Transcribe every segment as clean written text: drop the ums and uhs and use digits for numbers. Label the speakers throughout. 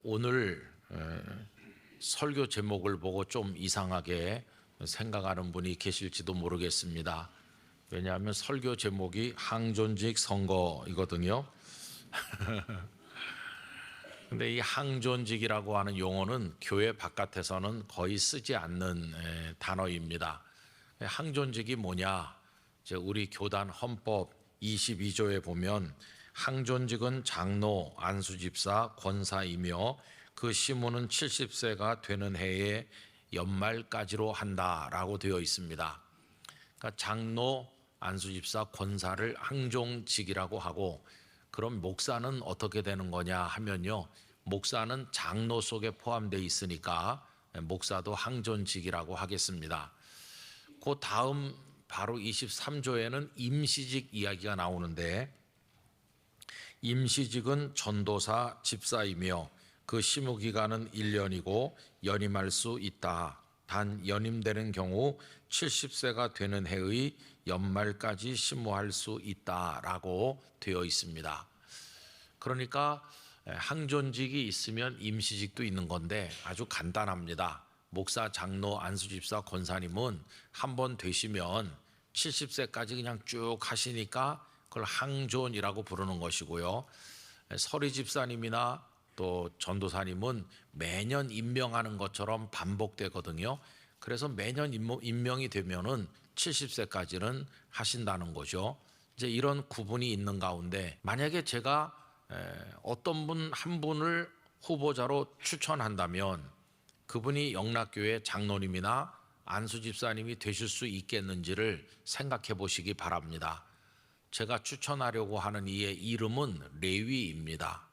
Speaker 1: 오늘 설교 제목을 보고 좀 이상하게 생각하는 분이 계실지도 모르겠습니다. 왜냐하면 설교 제목이 항존직 선거이거든요. 근데 이 항존직이라고 하는 용어는 교회 바깥에서는 거의 쓰지 않는 단어입니다. 항존직이 뭐냐? 우리 교단 헌법 22조에 보면 항존직은 장로, 안수집사, 권사이며 그 시무는 70세가 되는 해에 연말까지로 한다라고 되어 있습니다. 그러니까 장로, 안수집사, 권사를 항존직이라고 하고, 그럼 목사는 어떻게 되는 거냐 하면요, 목사는 장로 속에 포함되어 있으니까 목사도 항존직이라고 하겠습니다. 그 다음 바로 23조에는 임시직 이야기가 나오는데, 임시직은 전도사, 집사이며 그 심우기간은 1년이고 연임할 수 있다. 단 연임되는 경우 70세가 되는 해의 연말까지 심우할 수 있다라고 되어 있습니다. 그러니까 항존직이 있으면 임시직도 있는 건데 아주 간단합니다. 목사, 장로, 안수집사, 권사님은 한번 되시면 70세까지 그냥 쭉 하시니까 그걸 항존이라고 부르는 것이고요. 서리 집사님이나 또 전도사님은 매년 임명하는 것처럼 반복되거든요. 그래서 매년 임명이 되면은 70세까지는 하신다는 거죠. 이제 이런 구분이 있는 가운데, 만약에 제가 어떤 분 한 분을 후보자로 추천한다면 그분이 영락교회 장로님이나 안수집사님이 되실 수 있겠는지를 생각해 보시기 바랍니다. 제가 추천하려고 하는 이의 이름은 레위입니다.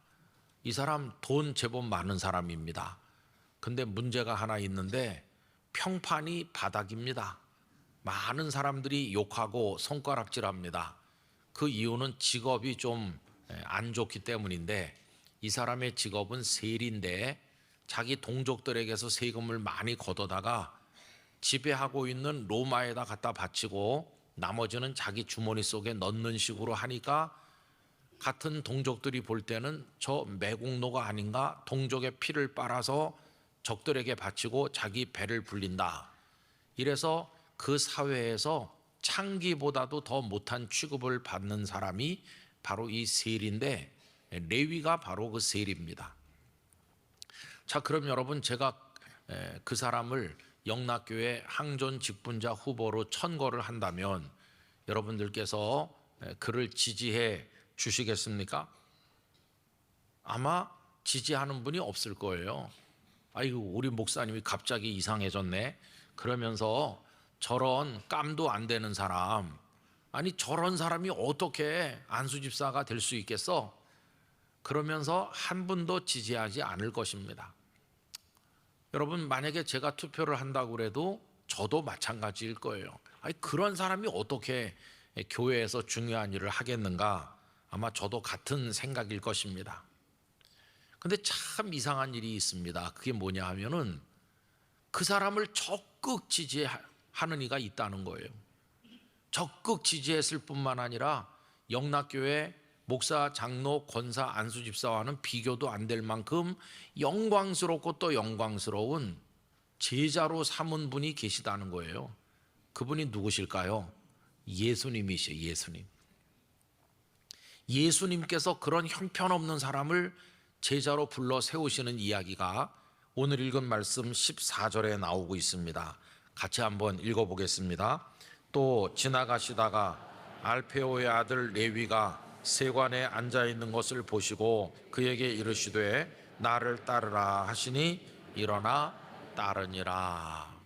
Speaker 1: 이 사람 돈 제법 많은 사람입니다. 근데 문제가 하나 있는데 평판이 바닥입니다. 많은 사람들이 욕하고 손가락질합니다. 그 이유는 직업이 좀 안 좋기 때문인데, 이 사람의 직업은 세리인데 자기 동족들에게서 세금을 많이 걷어다가 지배하고 있는 로마에다 갖다 바치고 나머지는 자기 주머니 속에 넣는 식으로 하니까 같은 동족들이 볼 때는 저 매국노가 아닌가, 동족의 피를 빨아서 적들에게 바치고 자기 배를 불린다. 이래서 그 사회에서 창기보다도 더 못한 취급을 받는 사람이 바로 이 세리인데, 레위가 바로 그 세리입니다. 자, 그럼 여러분, 제가 그 사람을 영락교회 항존 직분자 후보로 천거를 한다면 여러분들께서 그를 지지해 주시겠습니까? 아마 지지하는 분이 없을 거예요. 아이고, 우리 목사님이 갑자기 이상해졌네. 그러면서 저런 깜도 안 되는 사람, 아니 저런 사람이 어떻게 안수집사가 될 수 있겠어? 그러면서 한 분도 지지하지 않을 것입니다. 여러분, 만약에 제가 투표를 한다고 해도 저도 마찬가지일 거예요. 아니 그런 사람이 어떻게 교회에서 중요한 일을 하겠는가? 아마 저도 같은 생각일 것입니다. 근데 참 이상한 일이 있습니다. 그게 뭐냐 하면은 그 사람을 적극 지지하는 이가 있다는 거예요. 적극 지지했을 뿐만 아니라 영락교회 목사, 장로, 권사, 안수집사와는 비교도 안 될 만큼 영광스럽고 또 영광스러운 제자로 삼은 분이 계시다는 거예요. 그분이 누구실까요? 예수님이시죠. 예수님. 예수님께서 그런 형편없는 사람을 제자로 불러 세우시는 이야기가 오늘 읽은 말씀 14절에 나오고 있습니다. 같이 한번 읽어보겠습니다. 또 지나가시다가 알페오의 아들 레위가 세관에 앉아있는 것을 보시고 그에게 이르시되 나를 따르라 하시니 일어나 따르니라.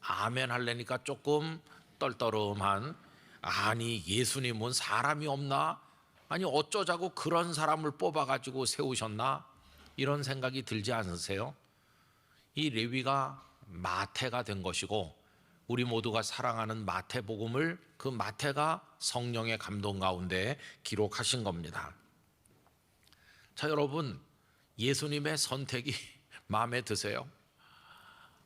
Speaker 1: 아멘 할래니까 조금 떨떠름한, 아니 예수님은 사람이 없나? 아니 어쩌자고 그런 사람을 뽑아가지고 세우셨나? 이런 생각이 들지 않으세요? 이 레위가 마태가 된 것이고, 우리 모두가 사랑하는 마태복음을 그 마태가 성령의 감동 가운데 기록하신 겁니다. 자, 여러분, 예수님의 선택이 마음에 드세요?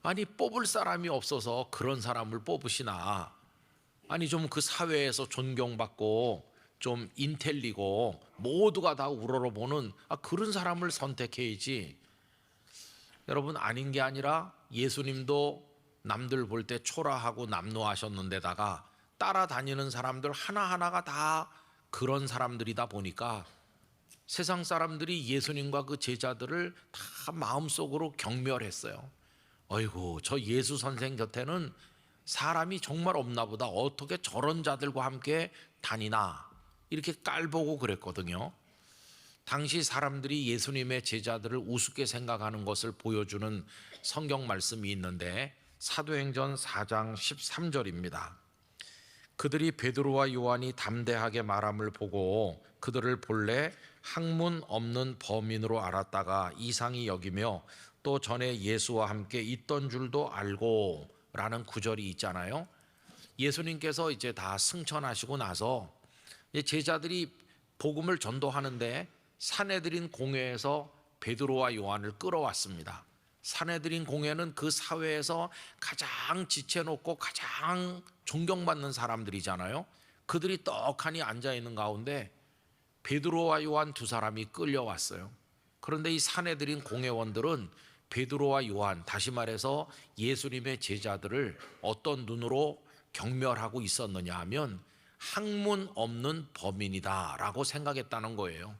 Speaker 1: 아니 뽑을 사람이 없어서 그런 사람을 뽑으시나? 아니 좀 그 사회에서 존경받고 좀 인텔리고 모두가 다 우러러보는 그런 사람을 선택해야지. 여러분, 아닌 게 아니라 예수님도 남들 볼 때 초라하고 남노하셨는데다가 따라다니는 사람들 하나하나가 다 그런 사람들이다 보니까 세상 사람들이 예수님과 그 제자들을 다 마음속으로 경멸했어요. 어이구, 저 예수 선생 곁에는 사람이 정말 없나 보다. 어떻게 저런 자들과 함께 다니나, 이렇게 깔보고 그랬거든요. 당시 사람들이 예수님의 제자들을 우습게 생각하는 것을 보여주는 성경 말씀이 있는데 사도행전 4장 13절입니다. 그들이 베드로와 요한이 담대하게 말함을 보고 그들을 본래 학문 없는 범인으로 알았다가 이상히 여기며 또 전에 예수와 함께 있던 줄도 알고 라는 구절이 있잖아요. 예수님께서 이제 다 승천하시고 나서 제자들이 복음을 전도하는데 산헤드린 공회에서 베드로와 요한을 끌어왔습니다. 산헤드린 공회는 그 사회에서 가장 지체놓고 가장 존경받는 사람들이잖아요. 그들이 떡하니 앉아있는 가운데 베드로와 요한 두 사람이 끌려왔어요. 그런데 이 산헤드린 공회원들은 베드로와 요한, 다시 말해서 예수님의 제자들을 어떤 눈으로 경멸하고 있었느냐 하면 학문 없는 범인이다라고 생각했다는 거예요.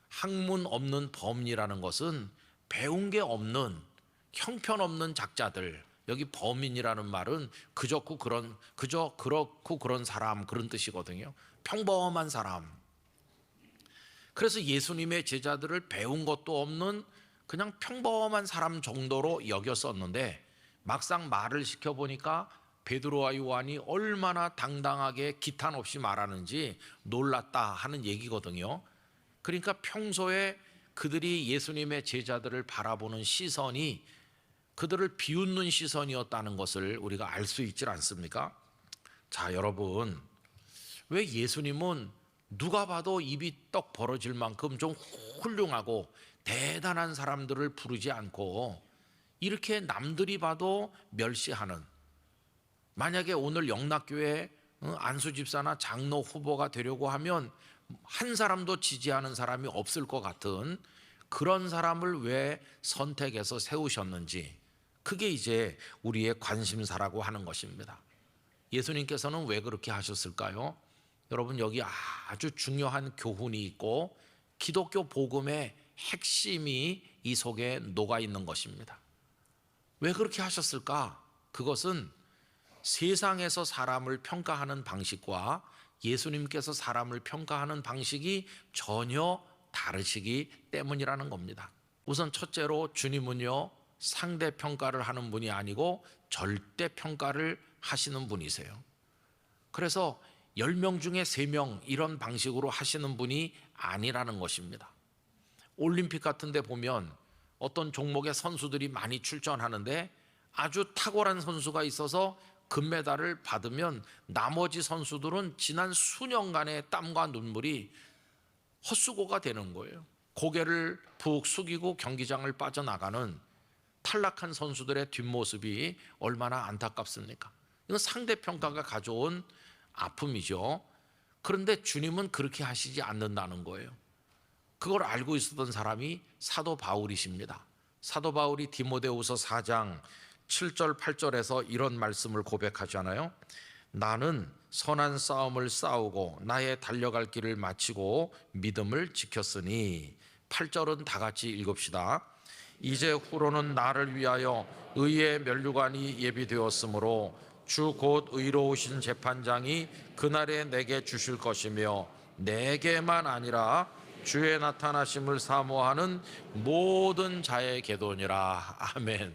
Speaker 1: 학문 없는 범인이라는 것은 배운 게 없는 형편없는 작자들, 여기 범인이라는 말은 그저 그렇고 그런 사람, 그런 뜻이거든요. 평범한 사람. 그래서 예수님의 제자들을 배운 것도 없는 그냥 평범한 사람 정도로 여겼었는데 막상 말을 시켜보니까 베드로와 요한이 얼마나 당당하게 기탄 없이 말하는지 놀랐다 하는 얘기거든요. 그러니까 평소에 그들이 예수님의 제자들을 바라보는 시선이 그들을 비웃는 시선이었다는 것을 우리가 알 수 있지 않습니까? 자, 여러분, 왜 예수님은 누가 봐도 입이 떡 벌어질 만큼 좀 훌륭하고 대단한 사람들을 부르지 않고 이렇게 남들이 봐도 멸시하는, 만약에 오늘 영락교회 안수 집사나 장로 후보가 되려고 하면 한 사람도 지지하는 사람이 없을 것 같은 그런 사람을 왜 선택해서 세우셨는지, 그게 이제 우리의 관심사라고 하는 것입니다. 예수님께서는 왜 그렇게 하셨을까요? 여러분, 여기 아주 중요한 교훈이 있고 기독교 복음의 핵심이 이 속에 녹아 있는 것입니다. 왜 그렇게 하셨을까? 그것은 세상에서 사람을 평가하는 방식과 예수님께서 사람을 평가하는 방식이 전혀 다르시기 때문이라는 겁니다. 우선 첫째로 주님은요, 상대평가를 하는 분이 아니고 절대평가를 하시는 분이세요. 그래서 10명 중에 3명 이런 방식으로 하시는 분이 아니라는 것입니다. 올림픽 같은 데 보면 어떤 종목의 선수들이 많이 출전하는데 아주 탁월한 선수가 있어서 금메달을 받으면 나머지 선수들은 지난 수년간의 땀과 눈물이 헛수고가 되는 거예요. 고개를 푹 숙이고 경기장을 빠져나가는 탈락한 선수들의 뒷모습이 얼마나 안타깝습니까? 이건 상대평가가 가져온 아픔이죠. 그런데 주님은 그렇게 하시지 않는다는 거예요. 그걸 알고 있었던 사람이 사도 바울이십니다. 사도 바울이 디모데후서 4장 7절 8절에서 이런 말씀을 고백하잖아요. 나는 선한 싸움을 싸우고 나의 달려갈 길을 마치고 믿음을 지켰으니, 8절은 다 같이 읽읍시다. 이제 후로는 나를 위하여 의의 면류관이 예비되었으므로 주 곧 의로우신 재판장이 그날에 내게 주실 것이며 내게만 아니라 주의 나타나심을 사모하는 모든 자에게 도니라. 아멘.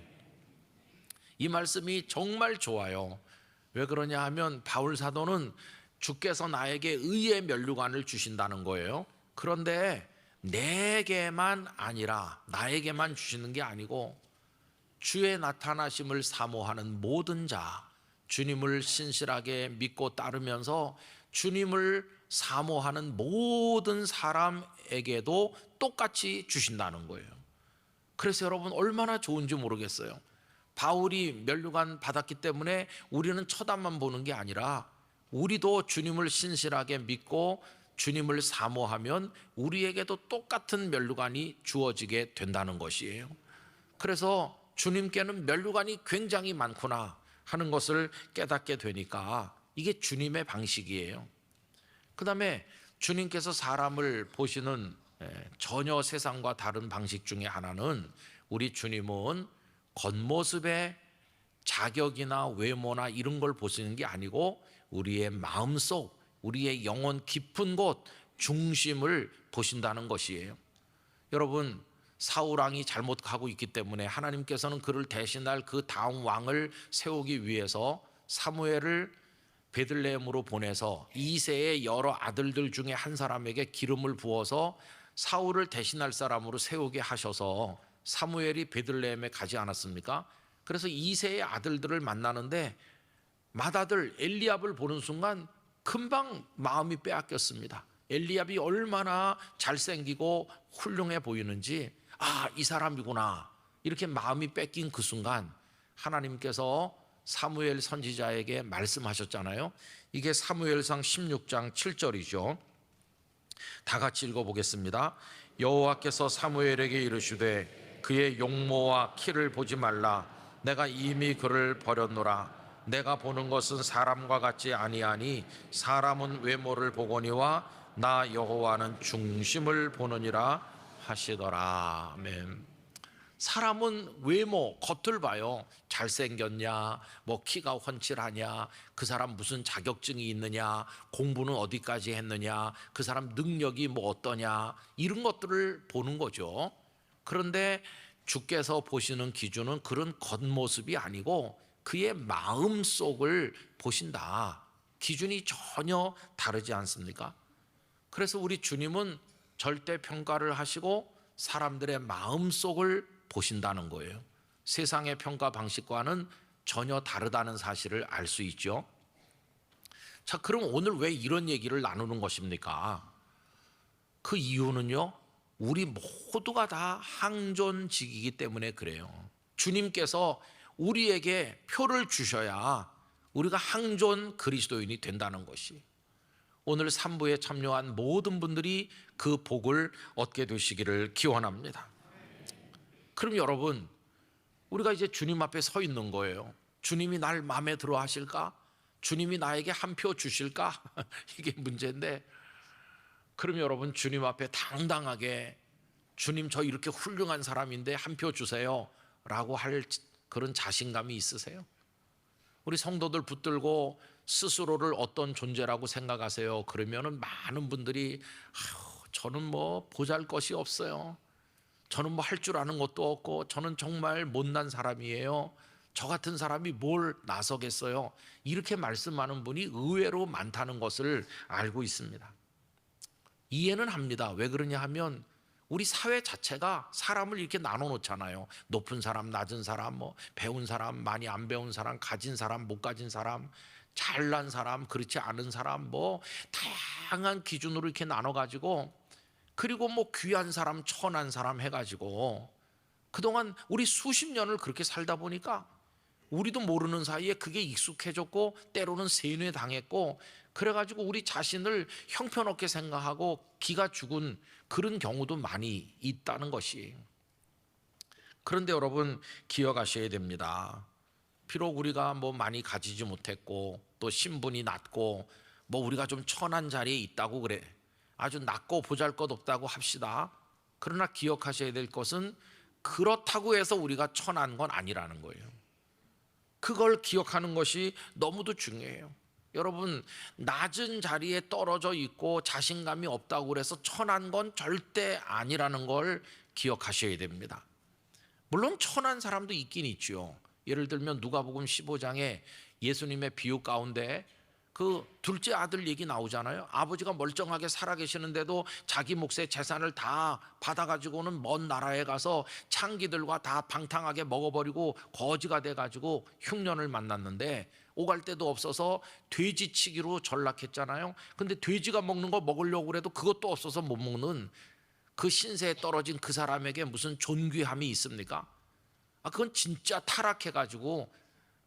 Speaker 1: 이 말씀이 정말 좋아요. 왜 그러냐 하면 바울 사도는 주께서 나에게 의의 면류관을 주신다는 거예요. 그런데 내게만 아니라 나에게만 주시는 게 아니고 주의 나타나심을 사모하는 모든 자, 주님을 신실하게 믿고 따르면서 주님을 사모하는 모든 사람에게도 똑같이 주신다는 거예요. 그래서 여러분, 얼마나 좋은지 모르겠어요. 바울이 면류관 받았기 때문에 우리는 쳐다만 보는 게 아니라 우리도 주님을 신실하게 믿고 주님을 사모하면 우리에게도 똑같은 면류관이 주어지게 된다는 것이에요. 그래서 주님께는 면류관이 굉장히 많구나 하는 것을 깨닫게 되니까 이게 주님의 방식이에요. 그 다음에 주님께서 사람을 보시는 전혀 세상과 다른 방식 중에 하나는, 우리 주님은 겉모습의 자격이나 외모나 이런 걸 보시는 게 아니고 우리의 마음속, 우리의 영혼 깊은 곳 중심을 보신다는 것이에요. 여러분, 사울왕이 잘못하고 있기 때문에 하나님께서는 그를 대신할 그 다음 왕을 세우기 위해서 사무엘을 베들레헴으로 보내서 이새의 여러 아들들 중에 한 사람에게 기름을 부어서 사울을 대신할 사람으로 세우게 하셔서 사무엘이 베들레헴에 가지 않았습니까? 그래서 이새의 아들들을 만나는데 맏아들 엘리압을 보는 순간 금방 마음이 빼앗겼습니다. 엘리압이 얼마나 잘생기고 훌륭해 보이는지, 이 사람이구나 이렇게 마음이 뺏긴 그 순간 하나님께서 사무엘 선지자에게 말씀하셨잖아요. 이게 사무엘상 16장 7절이죠. 다 같이 읽어보겠습니다. 여호와께서 사무엘에게 이르시되 그의 용모와 키를 보지 말라. 내가 이미 그를 버렸노라. 내가 보는 것은 사람과 같지 아니하니 사람은 외모를 보거니와 나 여호와는 중심을 보느니라 하시더라. 아멘. 사람은 외모, 겉을 봐요. 잘생겼냐, 뭐 키가 훤칠하냐, 그 사람 무슨 자격증이 있느냐, 공부는 어디까지 했느냐, 그 사람 능력이 뭐 어떠냐, 이런 것들을 보는 거죠. 그런데 주께서 보시는 기준은 그런 겉모습이 아니고 그의 마음속을 보신다. 기준이 전혀 다르지 않습니까? 그래서 우리 주님은 절대 평가를 하시고 사람들의 마음속을 보신다는 거예요. 세상의 평가 방식과는 전혀 다르다는 사실을 알 수 있죠. 자, 그럼 오늘 왜 이런 얘기를 나누는 것입니까? 그 이유는요, 우리 모두가 다 항존직이기 때문에 그래요. 주님께서 우리에게 표를 주셔야 우리가 항존 그리스도인이 된다는 것이, 오늘 3부에 참여한 모든 분들이 그 복을 얻게 되시기를 기원합니다. 그럼 여러분, 우리가 이제 주님 앞에 서 있는 거예요. 주님이 날 마음에 들어 하실까? 주님이 나에게 한 표 주실까? 이게 문제인데, 그럼 여러분 주님 앞에 당당하게 주님 저 이렇게 훌륭한 사람인데 한 표 주세요 라고 할 그런 자신감이 있으세요? 우리 성도들 붙들고 스스로를 어떤 존재라고 생각하세요? 그러면은 많은 분들이 저는 뭐 보잘것이 없어요. 저는 뭐 할 줄 아는 것도 없고 저는 정말 못난 사람이에요. 저 같은 사람이 뭘 나서겠어요? 이렇게 말씀하는 분이 의외로 많다는 것을 알고 있습니다. 이해는 합니다. 왜 그러냐 하면 우리 사회 자체가 사람을 이렇게 나눠 놓잖아요. 높은 사람, 낮은 사람, 뭐 배운 사람, 많이 안 배운 사람, 가진 사람, 못 가진 사람, 잘난 사람, 그렇지 않은 사람, 뭐 다양한 기준으로 이렇게 나눠 가지고, 그리고 뭐 귀한 사람, 천한 사람 해가지고 그동안 우리 수십 년을 그렇게 살다 보니까 우리도 모르는 사이에 그게 익숙해졌고 때로는 세뇌당했고, 그래가지고 우리 자신을 형편없게 생각하고 기가 죽은 그런 경우도 많이 있다는 것이. 그런데 여러분 기억하셔야 됩니다. 비록 우리가 뭐 많이 가지지 못했고 또 신분이 낮고 뭐 우리가 좀 천한 자리에 있다고 그래, 아주 낮고 보잘것없다고 합시다. 그러나 기억하셔야 될 것은 그렇다고 해서 우리가 천한 건 아니라는 거예요. 그걸 기억하는 것이 너무도 중요해요. 여러분, 낮은 자리에 떨어져 있고 자신감이 없다고 그래서 천한 건 절대 아니라는 걸 기억하셔야 됩니다. 물론 천한 사람도 있긴 있죠. 예를 들면 누가복음 15장에 예수님의 비유 가운데 그 둘째 아들 얘기 나오잖아요. 아버지가 멀쩡하게 살아계시는데도 자기 몫의 재산을 다 받아가지고는 먼 나라에 가서 창기들과 다 방탕하게 먹어버리고 거지가 돼가지고 흉년을 만났는데 오갈 데도 없어서 돼지치기로 전락했잖아요. 근데 돼지가 먹는 거 먹으려고 그래도 그것도 없어서 못 먹는 그 신세에 떨어진 그 사람에게 무슨 존귀함이 있습니까? 그건 진짜 타락해가지고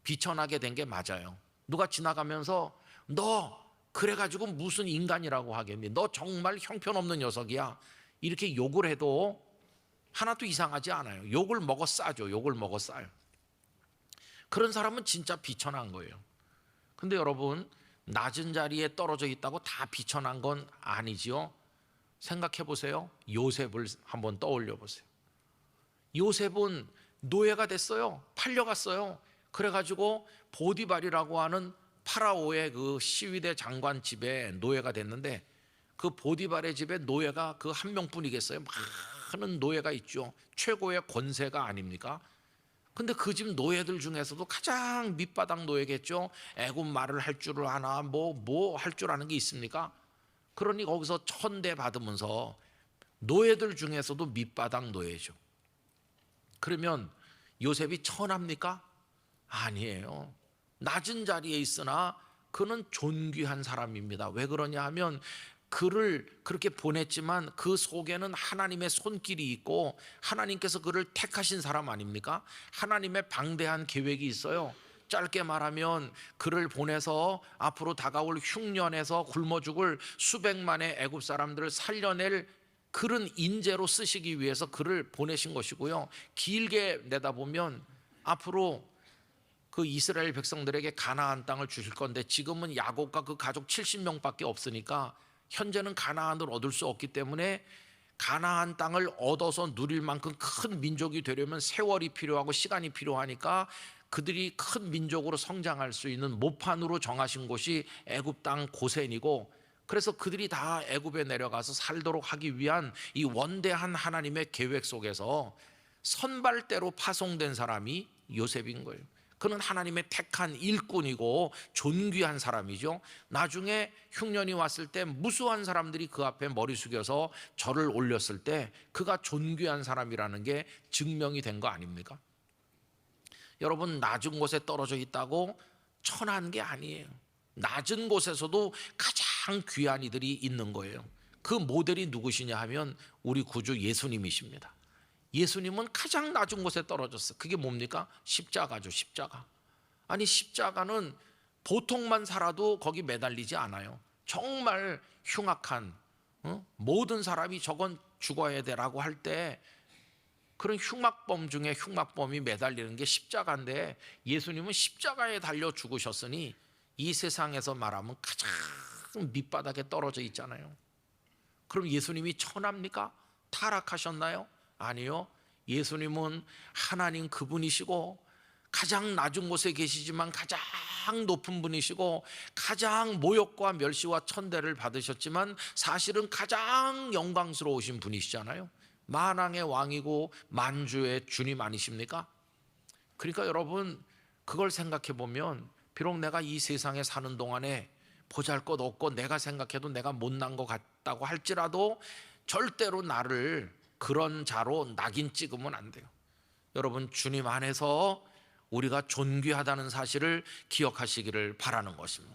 Speaker 1: 비천하게 된 게 맞아요. 누가 지나가면서 너 그래가지고 무슨 인간이라고 하겠니? 너 정말 형편없는 녀석이야. 이렇게 욕을 해도 하나도 이상하지 않아요. 욕을 먹어 싸죠. 욕을 먹어 싸요. 그런 사람은 진짜 비천한 거예요. 근데 여러분, 낮은 자리에 떨어져 있다고 다 비천한 건 아니지요. 생각해 보세요. 요셉을 한번 떠올려 보세요. 요셉은 노예가 됐어요. 팔려갔어요. 그래가지고 보디발이라고 하는 파라오의 그 시위대 장관 집에 노예가 됐는데, 그 보디발의 집에 노예가 그 한 명뿐이겠어요? 많은 노예가 있죠. 최고의 권세가 아닙니까? 근데 그 집 노예들 중에서도 가장 밑바닥 노예겠죠. 애굽 말을 할 줄 아나, 뭐 할 줄 아는 게 있습니까? 그러니 거기서 천대 받으면서 노예들 중에서도 밑바닥 노예죠. 그러면 요셉이 천합니까? 아니에요. 낮은 자리에 있으나 그는 존귀한 사람입니다. 왜 그러냐 하면, 그를 그렇게 보냈지만 그 속에는 하나님의 손길이 있고 하나님께서 그를 택하신 사람 아닙니까? 하나님의 방대한 계획이 있어요. 짧게 말하면 그를 보내서 앞으로 다가올 흉년에서 굶어 죽을 수백만의 애굽 사람들을 살려낼 그런 인재로 쓰시기 위해서 그를 보내신 것이고요. 길게 내다보면 앞으로 그 이스라엘 백성들에게 가나안 땅을 주실 건데, 지금은 야곱과 그 가족 70명밖에 없으니까 현재는 가나안을 얻을 수 없기 때문에 가나안 땅을 얻어서 누릴 만큼 큰 민족이 되려면 세월이 필요하고 시간이 필요하니까 그들이 큰 민족으로 성장할 수 있는 모판으로 정하신 곳이 애굽 땅 고센이고, 그래서 그들이 다 애굽에 내려가서 살도록 하기 위한 이 원대한 하나님의 계획 속에서 선발대로 파송된 사람이 요셉인 거예요. 그는 하나님의 택한 일꾼이고 존귀한 사람이죠. 나중에 흉년이 왔을 때 무수한 사람들이 그 앞에 머리 숙여서 절을 올렸을 때 그가 존귀한 사람이라는 게 증명이 된 거 아닙니까? 여러분, 낮은 곳에 떨어져 있다고 천한 게 아니에요. 낮은 곳에서도 가장 귀한 이들이 있는 거예요. 그 모델이 누구시냐 하면 우리 구주 예수님이십니다. 예수님은 가장 낮은 곳에 떨어졌어요. 그게 뭡니까? 십자가죠, 십자가. 아니, 십자가는 보통만 살아도 거기 매달리지 않아요. 정말 흉악한, 모든 사람이 저건 죽어야 되라고 할 때 그런 흉악범 중에 흉악범이 매달리는 게 십자가인데, 예수님은 십자가에 달려 죽으셨으니 이 세상에서 말하면 가장 밑바닥에 떨어져 있잖아요. 그럼 예수님이 천합니까? 타락하셨나요? 아니요. 예수님은 하나님 그분이시고 가장 낮은 곳에 계시지만 가장 높은 분이시고 가장 모욕과 멸시와 천대를 받으셨지만 사실은 가장 영광스러우신 분이시잖아요. 만왕의 왕이고 만주의 주님 아니십니까? 그러니까 여러분, 그걸 생각해 보면 비록 내가 이 세상에 사는 동안에 보잘것 없고 내가 생각해도 내가 못난 것 같다고 할지라도 절대로 나를 그런 자로 낙인 찍으면 안 돼요. 여러분, 주님 안에서 우리가 존귀하다는 사실을 기억하시기를 바라는 것입니다.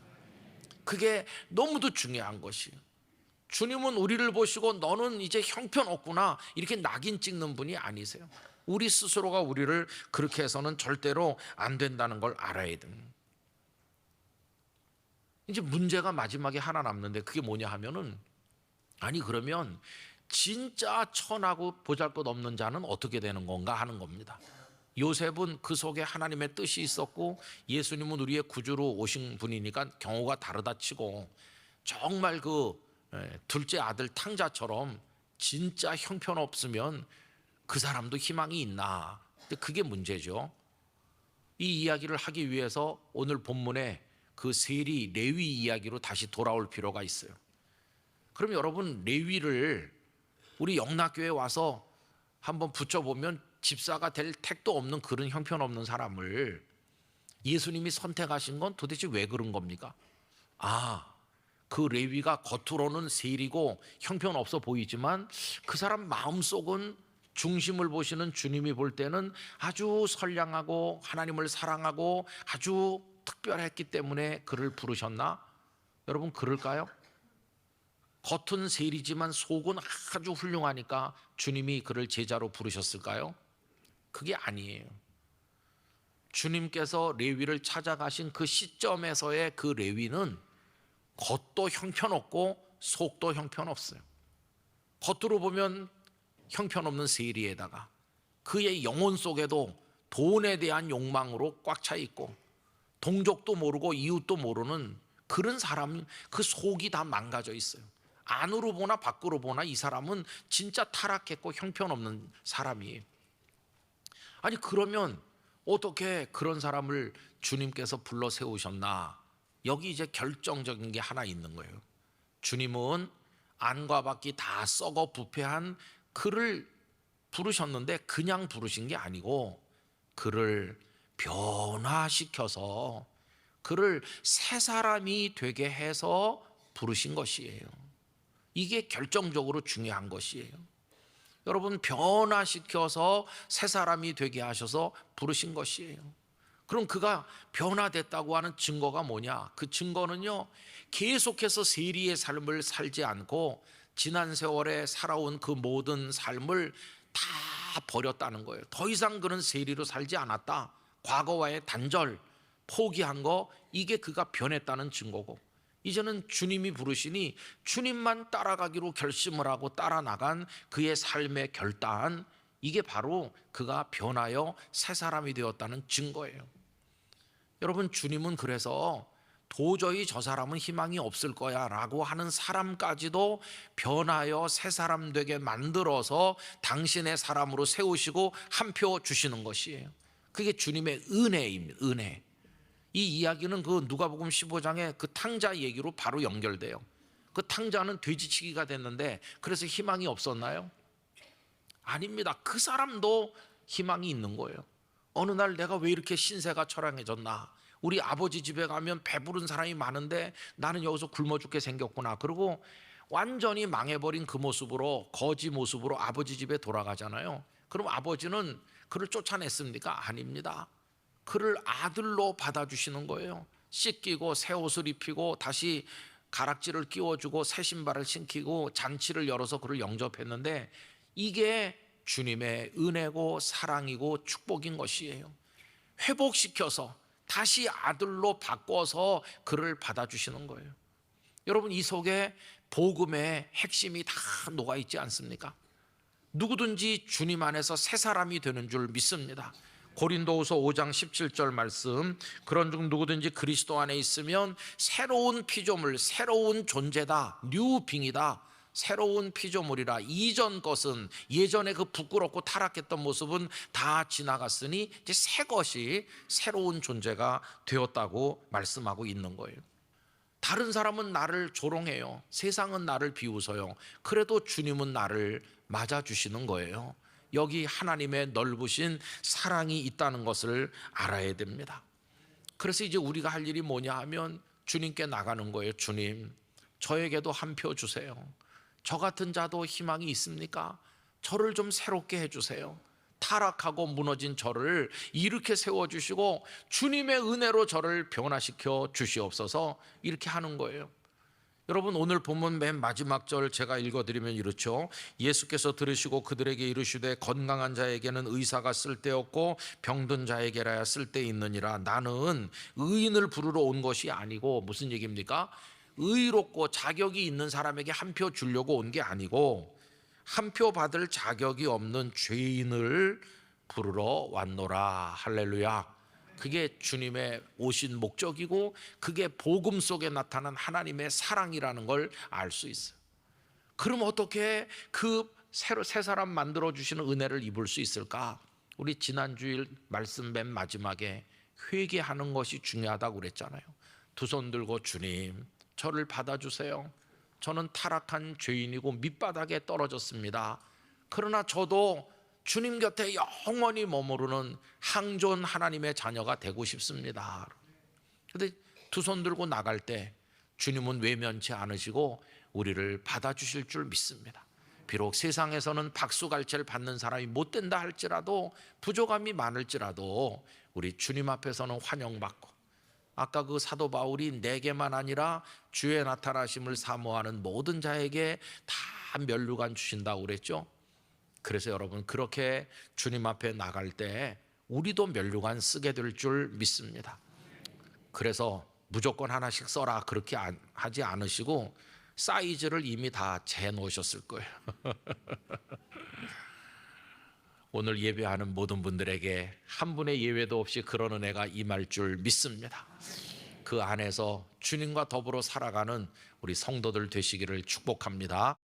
Speaker 1: 그게 너무도 중요한 것이에요. 주님은 우리를 보시고 너는 이제 형편없구나 이렇게 낙인 찍는 분이 아니세요. 우리 스스로가 우리를 그렇게 해서는 절대로 안 된다는 걸 알아야 됩니다. 이제 문제가 마지막에 하나 남는데 그게 뭐냐 하면은, 아니 그러면 진짜 천하고 보잘것없는 자는 어떻게 되는 건가 하는 겁니다. 요셉은 그 속에 하나님의 뜻이 있었고 예수님은 우리의 구주로 오신 분이니까 경우가 다르다 치고, 정말 그 둘째 아들 탕자처럼 진짜 형편없으면 그 사람도 희망이 있나? 근데 그게 문제죠. 이 이야기를 하기 위해서 오늘 본문에 그 세리 레위 이야기로 다시 돌아올 필요가 있어요. 그럼 여러분, 레위를 우리 영락교회에 와서 한번 붙여보면 집사가 될 택도 없는 그런 형편없는 사람을 예수님이 선택하신 건 도대체 왜 그런 겁니까? 그 레위가 겉으로는 세리고 형편없어 보이지만 그 사람 마음속은 중심을 보시는 주님이 볼 때는 아주 선량하고 하나님을 사랑하고 아주 특별했기 때문에 그를 부르셨나? 여러분, 그럴까요? 겉은 세리지만 속은 아주 훌륭하니까 주님이 그를 제자로 부르셨을까요? 그게 아니에요. 주님께서 레위를 찾아가신 그 시점에서의 그 레위는 겉도 형편없고 속도 형편없어요. 겉으로 보면 형편없는 세리에다가 그의 영혼 속에도 돈에 대한 욕망으로 꽉 차 있고 동족도 모르고 이웃도 모르는 그런 사람, 그 속이 다 망가져 있어요. 안으로 보나 밖으로 보나 이 사람은 진짜 타락했고 형편없는 사람이에요. 아니 그러면 어떻게 그런 사람을 주님께서 불러 세우셨나? 여기 이제 결정적인 게 하나 있는 거예요. 주님은 안과 밖이 다 썩어 부패한 그를 부르셨는데 그냥 부르신 게 아니고 그를 변화시켜서 그를 새 사람이 되게 해서 부르신 것이에요. 이게 결정적으로 중요한 것이에요. 여러분, 변화시켜서 새 사람이 되게 하셔서 부르신 것이에요. 그럼 그가 변화됐다고 하는 증거가 뭐냐? 그 증거는요, 계속해서 세리의 삶을 살지 않고 지난 세월에 살아온 그 모든 삶을 다 버렸다는 거예요. 더 이상 그는 세리로 살지 않았다. 과거와의 단절, 포기한 거, 이게 그가 변했다는 증거고, 이제는 주님이 부르시니 주님만 따라가기로 결심을 하고 따라 나간 그의 삶의 결단, 이게 바로 그가 변하여 새 사람이 되었다는 증거예요. 여러분, 주님은 그래서 도저히 저 사람은 희망이 없을 거야 라고 하는 사람까지도 변하여 새 사람 되게 만들어서 당신의 사람으로 세우시고 한 표 주시는 것이에요. 그게 주님의 은혜입니다. 은혜. 이 이야기는 그 누가복음 15장의 그 탕자 얘기로 바로 연결돼요. 그 탕자는 돼지치기가 됐는데 그래서 희망이 없었나요? 아닙니다. 그 사람도 희망이 있는 거예요. 어느 날 내가 왜 이렇게 신세가 처량해졌나? 우리 아버지 집에 가면 배부른 사람이 많은데 나는 여기서 굶어 죽게 생겼구나. 그리고 완전히 망해버린 그 모습으로, 거지 모습으로 아버지 집에 돌아가잖아요. 그럼 아버지는 그를 쫓아냈습니까? 아닙니다. 그를 아들로 받아주시는 거예요. 씻기고 새 옷을 입히고 다시 가락지를 끼워주고 새 신발을 신기고 잔치를 열어서 그를 영접했는데, 이게 주님의 은혜고 사랑이고 축복인 것이에요. 회복시켜서 다시 아들로 바꿔서 그를 받아주시는 거예요. 여러분, 이 속에 복음의 핵심이 다 녹아있지 않습니까? 누구든지 주님 안에서 새 사람이 되는 줄 믿습니다. 고린도후서 5장 17절 말씀, 그런즉 누구든지 그리스도 안에 있으면 새로운 피조물, 새로운 존재다, 뉴빙이다, 새로운 피조물이라. 이전 것은, 예전에 그 부끄럽고 타락했던 모습은 다 지나갔으니 이제 새 것이, 새로운 존재가 되었다고 말씀하고 있는 거예요. 다른 사람은 나를 조롱해요. 세상은 나를 비웃어요. 그래도 주님은 나를 맞아주시는 거예요. 여기 하나님의 넓으신 사랑이 있다는 것을 알아야 됩니다. 그래서 이제 우리가 할 일이 뭐냐 하면 주님께 나가는 거예요. 주님, 저에게도 한 표 주세요. 저 같은 자도 희망이 있습니까? 저를 좀 새롭게 해주세요. 타락하고 무너진 저를 이렇게 세워주시고 주님의 은혜로 저를 변화시켜 주시옵소서, 이렇게 하는 거예요. 여러분, 오늘 본문 맨 마지막 절 제가 읽어드리면 이렇죠. 예수께서 들으시고 그들에게 이르시되 건강한 자에게는 의사가 쓸데없고 병든 자에게라야 쓸데있느니라. 나는 의인을 부르러 온 것이 아니고, 무슨 얘기입니까? 의롭고 자격이 있는 사람에게 한 표 주려고 온 게 아니고 한 표 받을 자격이 없는 죄인을 부르러 왔노라. 할렐루야. 그게 주님의 오신 목적이고 그게 복음 속에 나타난 하나님의 사랑이라는 걸 알 수 있어요. 그럼 어떻게 그 새 사람 만들어주시는 은혜를 입을 수 있을까? 우리 지난주일 말씀 맨 마지막에 회개하는 것이 중요하다고 그랬잖아요. 두 손 들고 주님, 저를 받아주세요. 저는 타락한 죄인이고 밑바닥에 떨어졌습니다. 그러나 저도 주님 곁에 영원히 머무르는 항존 하나님의 자녀가 되고 싶습니다. 그런데 두 손 들고 나갈 때 주님은 외면치 않으시고 우리를 받아주실 줄 믿습니다. 비록 세상에서는 박수갈채를 받는 사람이 못 된다 할지라도, 부족함이 많을지라도 우리 주님 앞에서는 환영받고, 아까 그 사도 바울이 내게만 아니라 주의 나타나심을 사모하는 모든 자에게 다 면류관 주신다고 그랬죠. 그래서 여러분, 그렇게 주님 앞에 나갈 때 우리도 면류관 쓰게 될 줄 믿습니다. 그래서 무조건 하나씩 써라 그렇게 하지 않으시고 사이즈를 이미 다 재놓으셨을 거예요. 오늘 예배하는 모든 분들에게 한 분의 예외도 없이 그런 은혜가 임할 줄 믿습니다. 그 안에서 주님과 더불어 살아가는 우리 성도들 되시기를 축복합니다.